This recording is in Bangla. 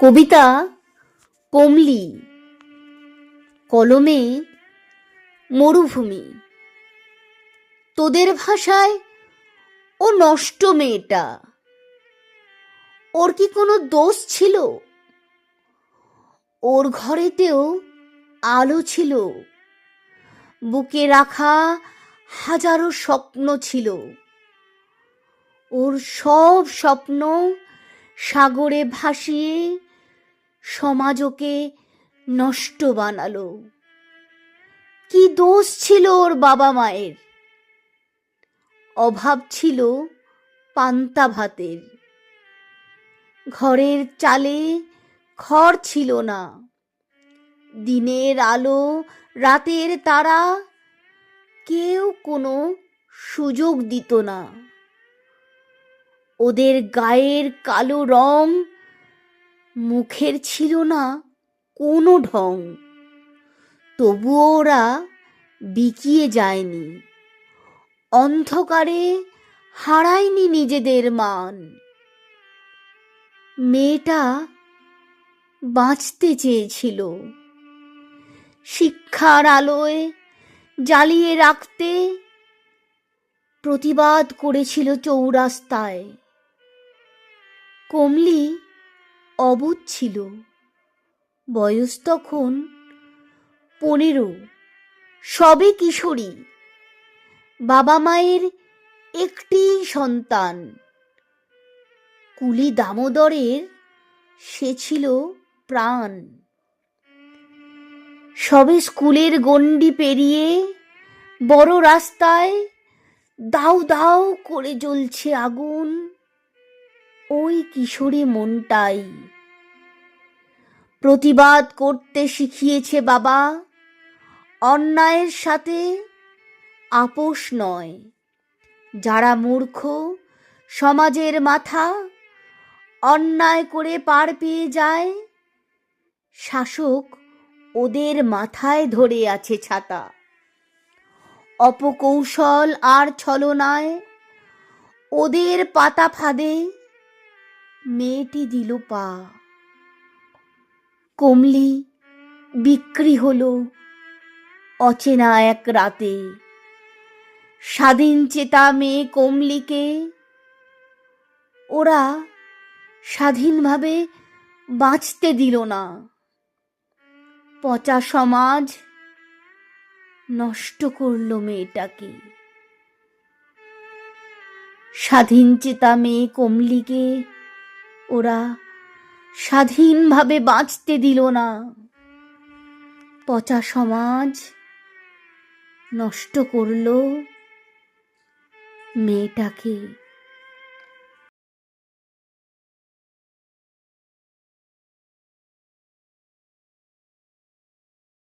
কবিতা কমলি, কলমে মরুভূমি। তোদের ভাষায় ও নষ্ট মেয়েটা, ওর কি কোনো দোষ ছিল? ওর ঘরেতেও আলো ছিল, বুকে রাখা হাজারো স্বপ্ন ছিল। ওর সব স্বপ্ন সাগরে ভাসিয়ে সমাজকে নষ্ট বানালো। কি দোষ ছিল ওর বাবা মায়ের? অভাব ছিল পান্তা ভাতের, ঘরের চালে খড় ছিল না। দিনের আলো রাতের তারা কেউ কোনো সুযোগ দিত না। ওদের গায়ের কালো রং, মুখের ছিল না কোনো ঢং। তবুও ওরা বিকিয়ে যায়নি, অন্ধকারে হারায়নি নিজেদের মান। মেয়েটা বাঁচতে চেয়েছিল, শিক্ষার আলোয় জ্বালিয়ে রাখতে প্রতিবাদ করেছিল চৌরাস্তায়। কমলি অবুঝ ছিল, বয়স তখন 15, সবে কিশোরী। বাবা মায়ের একটি সন্তান, কুলি দামোদরের সে ছিল প্রাণ। সবে স্কুলের গণ্ডি পেরিয়ে বড় রাস্তায় দাউ দাউ করে জ্বলছে আগুন ওই কিশোরী মনটাই। প্রতিবাদ করতে শিখিয়েছে বাবা, অন্যায়ের সাথে আপোষ নয়। যারা মূর্খ সমাজের মাথা, অন্যায় করে পার পেয়ে যায়, শাসক ওদের মাথায় ধরে আছে ছাতা। অপকৌশল আর ছলনায় ওদের পাতা ফাঁদে মেয়েটি দিল পা। কমলি বিক্রি হলো অচেনা এক রাতে। স্বাধীন চেতা মেয়ে কমলিকে ওরা স্বাধীনভাবে বাঁচতে দিল না। পচা সমাজ নষ্ট করলো মেয়েটাকে। স্বাধীন চেতা মেয়ে কমলিকে ওরা স্বাধীনভাবে বাঁচতে দিল না। পচা সমাজ নষ্ট করলো মেয়েটাকে।